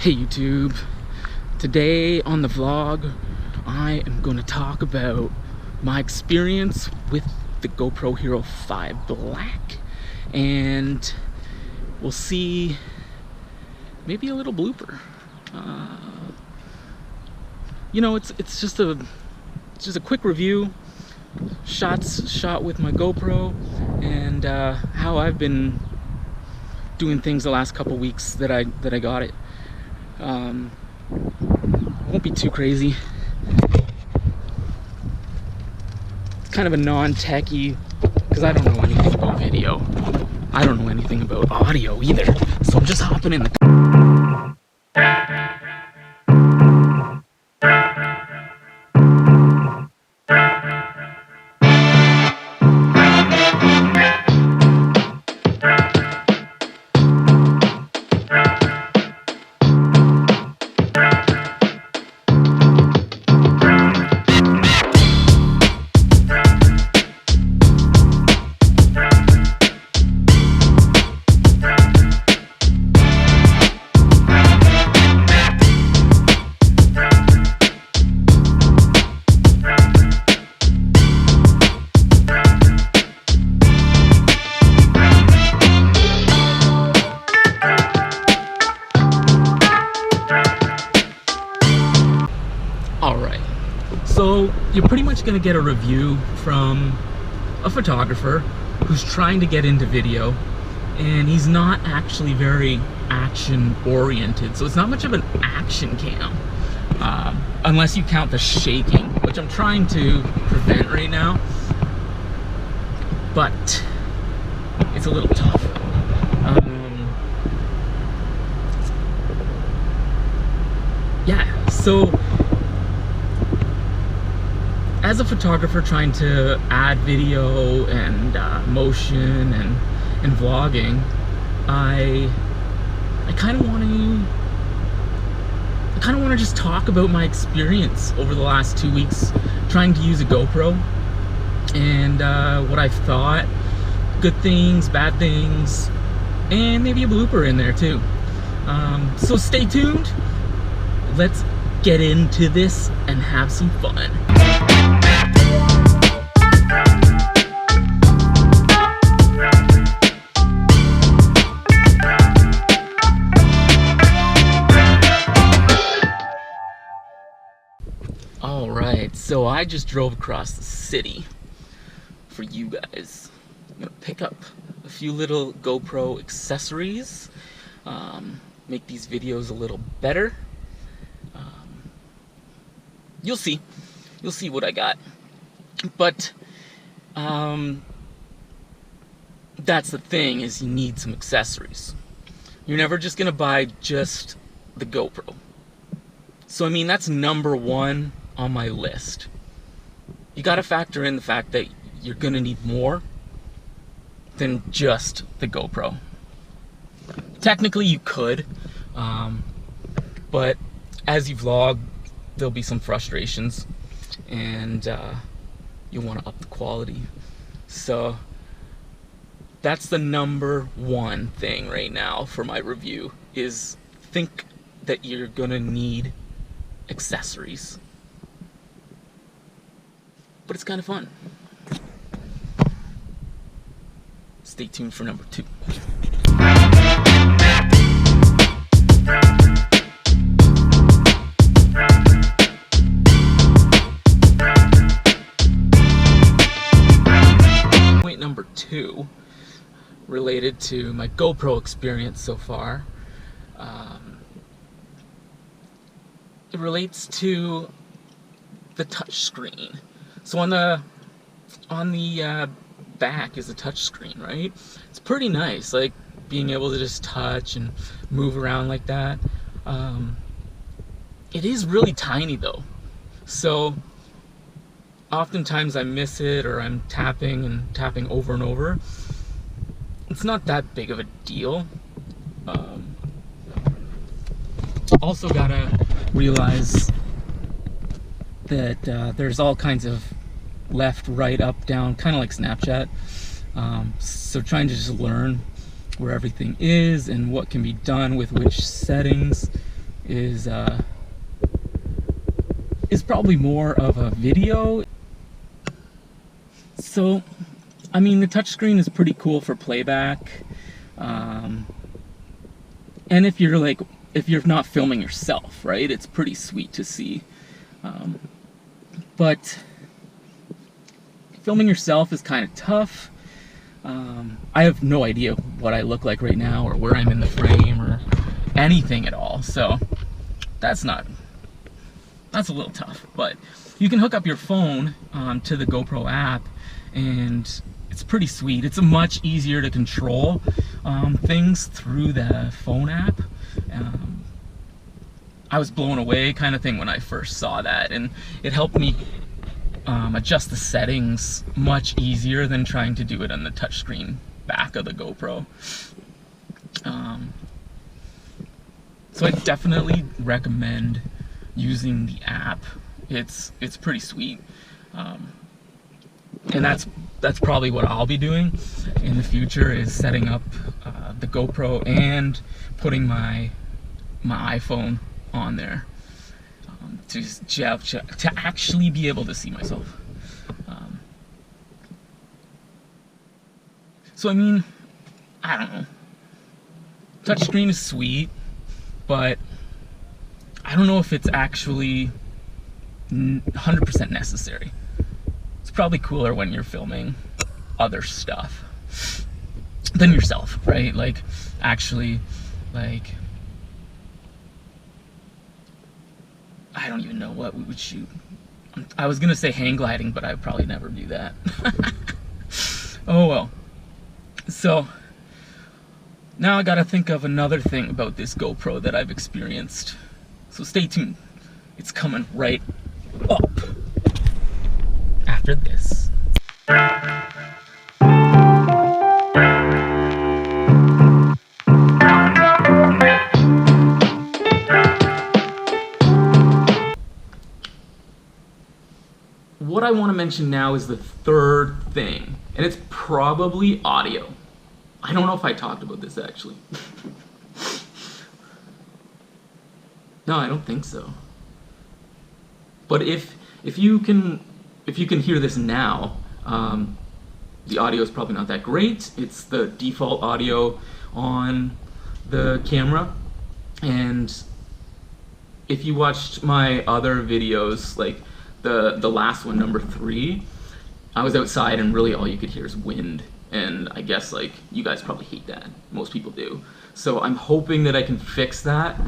Hey YouTube, today on the vlog I am going to talk about my experience with the GoPro Hero5 Black, and we'll see maybe a little blooper. You know, it's just a quick review, shots shot with my GoPro, and how I've been doing things the last couple weeks that I got it. Won't be too crazy. It's kind of a non-techie, because I don't know anything about video. I don't know anything about audio either. So I'm just hopping in the So you're pretty much going to get a review from a photographer who's trying to get into video, and he's not actually very action oriented, so it's not much of an action cam, unless you count the shaking, which I'm trying to prevent right now, but it's a little tough. Yeah, so as a photographer trying to add video and motion and vlogging, I kind of want to just talk about my experience over the last 2 weeks trying to use a GoPro, and what I've thought, good things, bad things, and maybe a blooper in there too. So stay tuned. Let's get into this and have some fun. Alright, so I just drove across the city for you guys. I'm gonna pick up a few little GoPro accessories, make these videos a little better. You'll see what I got, but that's the thing, is you need some accessories. You're never just gonna buy just the GoPro. So I mean, that's number one on my list. You gotta factor in the fact that you're gonna need more than just the GoPro. Technically you could, but as you vlog, there'll be some frustrations, and you'll want to up the quality. So that's the number one thing right now for my review, is think that you're gonna need accessories. But it's kind of fun. Stay tuned for number two. Point number two, related to my GoPro experience so far. It relates to the touch screen. So on the back is a touch screen, right? It's pretty nice, like being able to just touch and move around like that. It is really tiny though, so oftentimes I miss it, or I'm tapping over and over. It's not that big of a deal. Also gotta realize that there's all kinds of left, right, up, down, kind of like Snapchat. So trying to just learn where everything is and what can be done with which settings. is probably more of a video. So, I mean, the touchscreen is pretty cool for playback. And if you're not filming yourself, right, it's pretty sweet to see. But filming yourself is kind of tough. I have no idea what I look like right now or where I'm in the frame or anything at all. So that's a little tough. But you can hook up your phone to the GoPro app, and it's pretty sweet. It's much easier to control things through the phone app. I was blown away kind of thing when I first saw that, and it helped me adjust the settings much easier than trying to do it on the touchscreen back of the GoPro. So I definitely recommend using the app. It's pretty sweet, and that's probably what I'll be doing in the future, is setting up the GoPro and putting my iPhone on there to actually be able to see myself. So I mean, I don't know. Touchscreen is sweet, but I don't know if it's actually 100% necessary. It's probably cooler when you're filming other stuff than yourself, right? Like, actually, like, I don't even know what we would shoot. I was gonna say hang gliding, but I'd probably never do that. Oh well. So now I gotta think of another thing about this GoPro that I've experienced. So stay tuned. It's coming right up after this. What I want to mention now is the third thing, and it's probably audio. I don't know if I talked about this actually. No, I don't think so. But if you can hear this now, the audio is probably not that great. It's the default audio on the camera, and if you watched my other videos, like the last one, number 3, I was outside and really all you could hear is wind, and I guess like you guys probably hate that. Most people do. So I'm hoping that I can fix that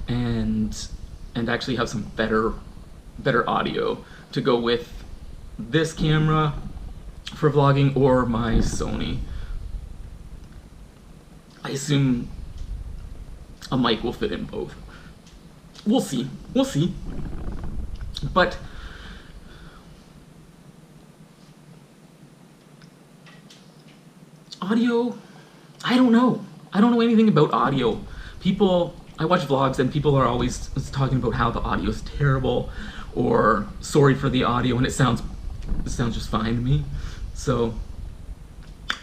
and actually have some better audio to go with this camera for vlogging or my Sony. I assume a mic will fit in both. We'll see. We'll see. But audio, I don't know. I don't know anything about audio. I watch vlogs and people are always talking about how the audio is terrible or sorry for the audio, and it sounds just fine to me. So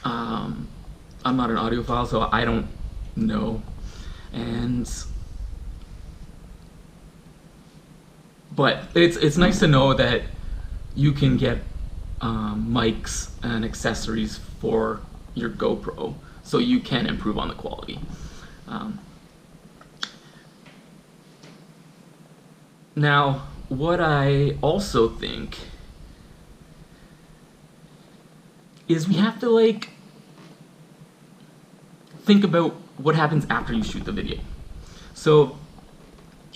I'm not an audiophile, so I don't know. But it's nice to know that you can get mics and accessories for your GoPro, so you can improve on the quality. Now, what I also think is we have to like think about what happens after you shoot the video. So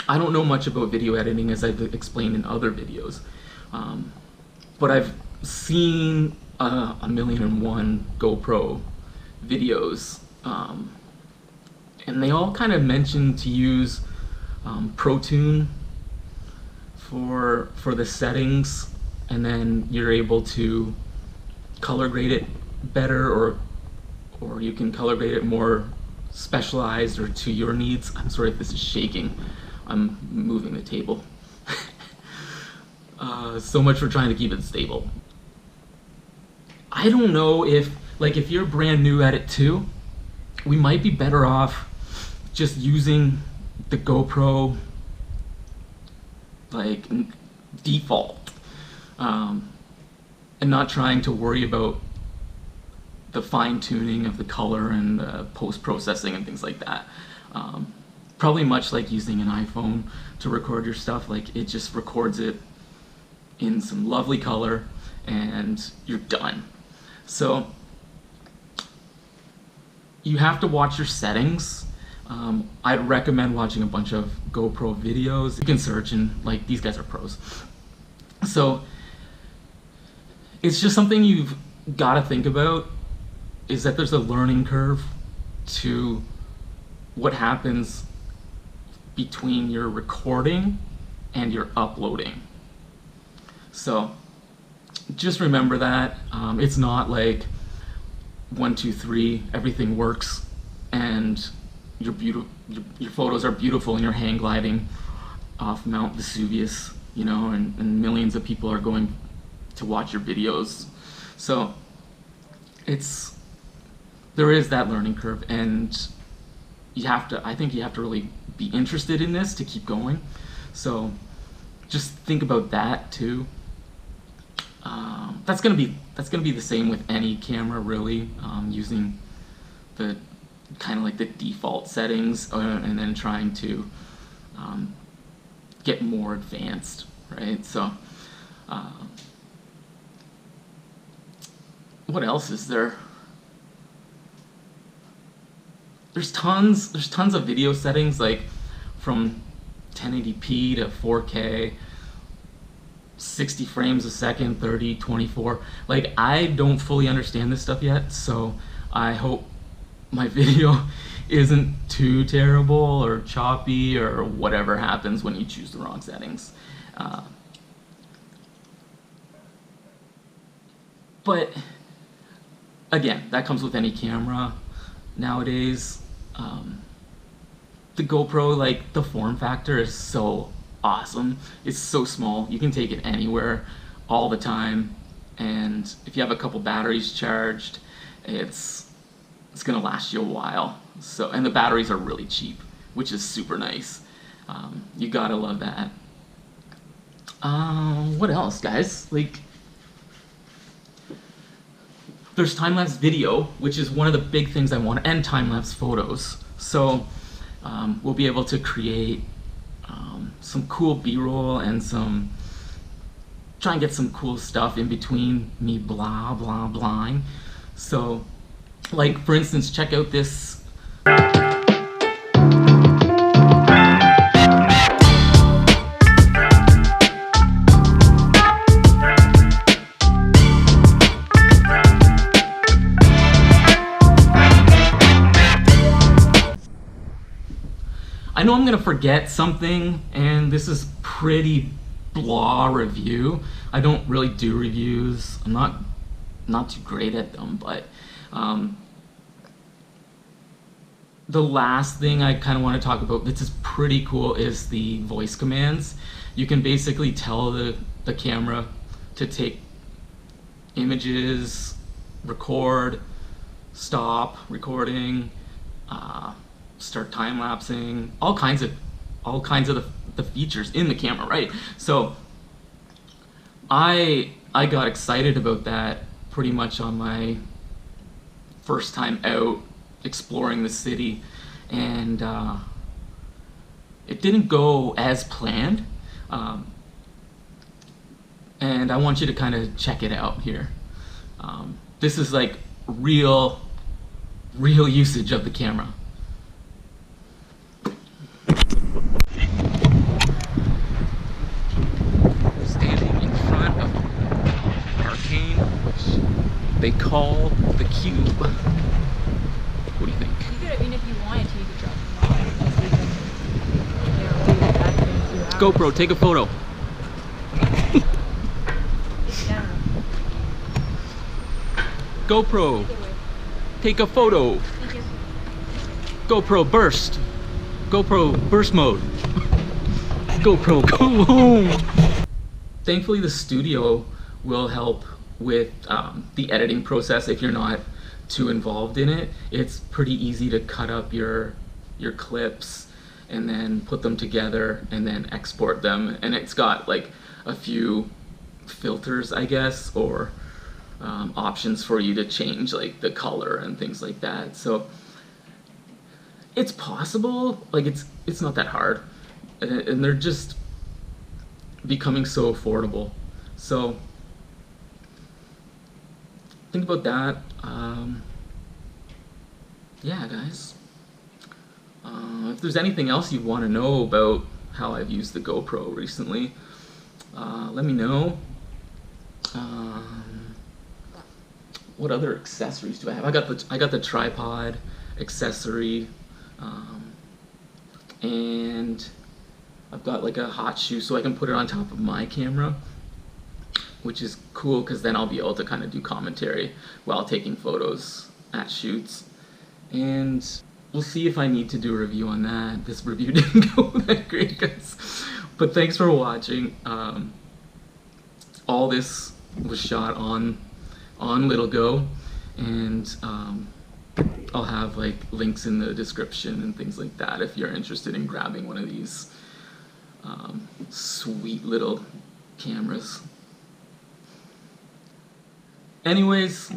I don't know much about video editing, as I've explained in other videos, but I've seen 1,000,001 GoPro videos, and they all kind of mention to use Pro Tune for the settings, and then you're able to color grade it better, or you can color grade it more specialized or to your needs. I'm sorry if this is shaking. I'm moving the table. So much for trying to keep it stable. I don't know if you're brand new at it too, we might be better off just using the GoPro like default, and not trying to worry about the fine-tuning of the color and the post-processing and things like that. Probably much like using an iPhone to record your stuff. Like, it just records it in some lovely color and you're done. So you have to watch your settings. I'd recommend watching a bunch of GoPro videos. You can search, and like, these guys are pros. So it's just something you've got to think about, is that there's a learning curve to what happens between your recording and your uploading. So just remember that. It's not like 1, 2, 3, everything works and your photos are beautiful and you're hang gliding off Mount Vesuvius, you know, and millions of people are going to watch your videos. So there is that learning curve, and I think you have to really be interested in this to keep going. So just think about that too. That's gonna be the same with any camera, really, using the kind of like the default settings, and then trying to get more advanced, right? So what else is there? There's tons of video settings, like from 1080p to 4K, 60 frames a second, 30, 24. Like, I don't fully understand this stuff yet, so I hope my video isn't too terrible or choppy or whatever happens when you choose the wrong settings. But again, that comes with any camera nowadays. The GoPro, like, the form factor is so awesome. It's so small. You can take it anywhere all the time, and if you have a couple batteries charged, it's gonna last you a while. So, and the batteries are really cheap, which is super nice. You gotta love that. What else, guys? Like, there's time-lapse video, which is one of the big things I want, and time-lapse photos. So we'll be able to create some cool B-roll and try and get some cool stuff in between me blah blah blahing. So, like, for instance, check out this. I know I'm gonna forget something, and this is pretty blah review. I don't really do reviews. I'm not too great at them, but the last thing I kind of want to talk about that's pretty cool is the voice commands. You can basically tell the camera to take images, record, stop recording, start time-lapsing, all kinds of the features in the camera, right? So I got excited about that pretty much on my first time out exploring the city, and it didn't go as planned, and I want you to kind of check it out here. This is like real usage of the camera. They call the Cube. What do you think? You could, I mean, if you wanted to, you could drop them off. GoPro, take a photo. Yeah. GoPro, take a photo. Thank you. GoPro burst. GoPro burst mode. GoPro, go home. Thankfully, the studio will help with the editing process if you're not too involved in it. It's pretty easy to cut up your clips and then put them together and then export them. And it's got like a few filters, I guess, or options for you to change like the color and things like that. So it's possible, like it's not that hard, and they're just becoming so affordable. So think about that. Yeah, guys. If there's anything else you want to know about how I've used the GoPro recently, let me know. What other accessories do I have? I got the tripod accessory, and I've got like a hot shoe so I can put it on top of my camera, which is cool because then I'll be able to kind of do commentary while taking photos at shoots. And we'll see if I need to do a review on that. This review didn't go that great, guys. But thanks for watching. All this was shot on Little Go, and I'll have like links in the description and things like that if you're interested in grabbing one of these sweet little cameras. Anyways,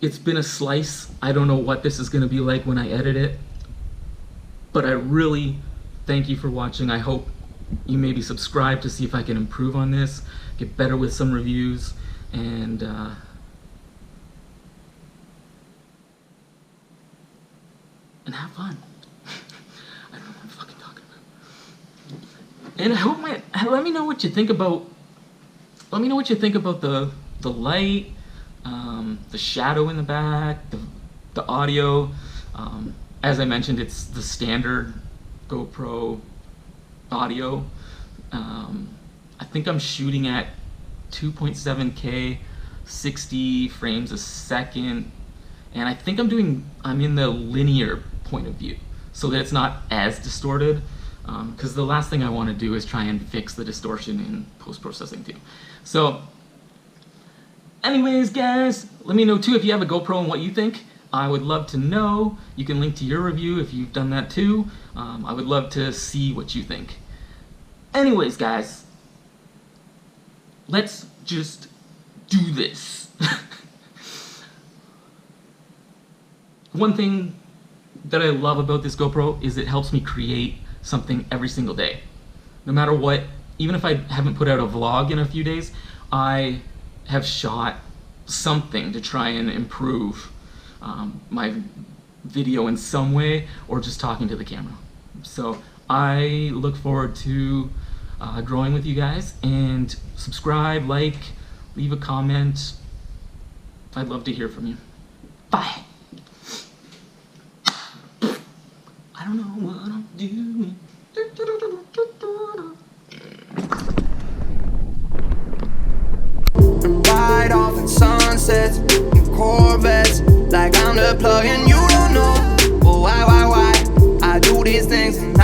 it's been a slice. I don't know what this is going to be like when I edit it, but I really thank you for watching. I hope you maybe subscribe to see if I can improve on this, get better with some reviews, and have fun. I don't know what I'm fucking talking about. And I hope let me know what you think about. Let me know what you think about the light, the shadow in the back, the audio. As I mentioned, it's the standard GoPro audio. I think I'm shooting at 2.7K, 60 frames a second, and I think I'm in the linear point of view, so that it's not as distorted, because the last thing I want to do is try and fix the distortion in post-processing too. So anyways, guys, let me know too if you have a GoPro and what you think. I would love to know. You can link to your review if you've done that too. I would love to see what you think. Anyways, guys, let's just do this. One thing that I love about this GoPro is it helps me create something every single day. No matter what, even if I haven't put out a vlog in a few days, I have shot something to try and improve my video in some way, or just talking to the camera. So I look forward to growing with you guys, and subscribe, like, leave a comment. I'd love to hear from you. Bye. I don't know what I'm doing. Ride off in sunsets in Corvettes, like I'm the plug and you don't know. Well, why? I do these things and